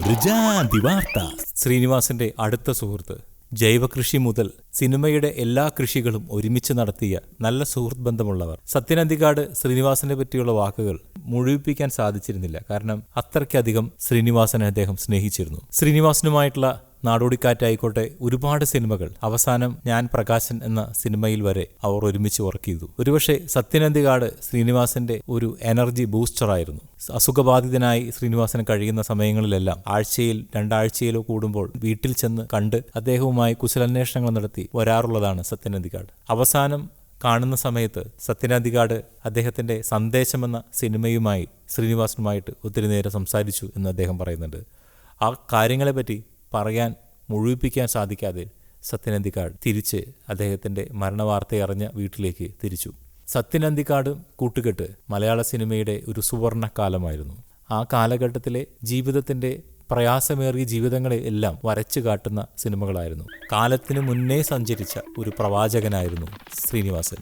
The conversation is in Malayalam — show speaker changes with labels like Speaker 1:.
Speaker 1: ബ്രിജാന്തി വാർത്ത. ശ്രീനിവാസന്റെ അടുത്ത സുഹൃത്ത്, ജൈവകൃഷി മുതൽ സിനിമയുടെ എല്ലാ കൃഷികളും ഒരുമിച്ച് നടത്തിയ നല്ല സുഹൃത്ത് ബന്ധമുള്ളവർ. സത്യനന്തിക്കാട് ശ്രീനിവാസനെ പറ്റിയുള്ള വാക്കുകൾ മുഴുവിപ്പിക്കാൻ സാധിച്ചിരുന്നില്ല. കാരണം അത്രയ്ക്കധികം ശ്രീനിവാസനെ അദ്ദേഹം സ്നേഹിച്ചിരുന്നു. ശ്രീനിവാസനുമായിട്ടുള്ള നാടോടിക്കാറ്റായിക്കോട്ടെ, ഒരുപാട് സിനിമകൾ, അവസാനം ഞാൻ പ്രകാശൻ എന്ന സിനിമയിൽ വരെ അവർ ഒരുമിച്ച് വർക്ക് ചെയ്തു. ഒരുപക്ഷെ സത്യനന്തിക്കാട് ശ്രീനിവാസന്റെ ഒരു എനർജി ബൂസ്റ്ററായിരുന്നു. അസുഖബാധിതനായി ശ്രീനിവാസൻ കഴിയുന്ന സമയങ്ങളിലെല്ലാം ആഴ്ചയിൽ 2 ആഴ്ചയിലോ കൂടുമ്പോൾ വീട്ടിൽ ചെന്ന് കണ്ട് അദ്ദേഹവുമായി കുശലാന്വേഷണങ്ങൾ നടത്തി വരാറുള്ളതാണ് സത്യനന്തിക്കാട്. അവസാനം കാണുന്ന സമയത്ത് സത്യനന്തിക്കാട് അദ്ദേഹത്തിന്റെ സന്ദേശമെന്ന സിനിമയുമായി ശ്രീനിവാസനുമായിട്ട് ഒത്തിരി നേരം സംസാരിച്ചു എന്ന് അദ്ദേഹം പറയുന്നുണ്ട്. ആ കാര്യങ്ങളെപ്പറ്റി പറയാൻ, മുഴുവിപ്പിക്കാൻ സാധിക്കാതെ സത്യനന്തിക്കാട് തിരിച്ച് അദ്ദേഹത്തിൻ്റെ മരണവാർത്തയറിഞ്ഞ വീട്ടിലേക്ക് തിരിച്ചു. സത്യനന്തിക്കാട് കൂട്ടുകെട്ട് മലയാള സിനിമയുടെ ഒരു സുവർണ കാലമായിരുന്നു. ആ കാലഘട്ടത്തിലെ ജീവിതത്തിൻ്റെ പ്രയാസമേറിയ ജീവിതങ്ങളെ എല്ലാം വരച്ചു കാട്ടുന്ന സിനിമകളായിരുന്നു. കാലത്തിനു മുന്നേ സഞ്ചരിച്ച ഒരു പ്രവാചകനായിരുന്നു ശ്രീനിവാസൻ.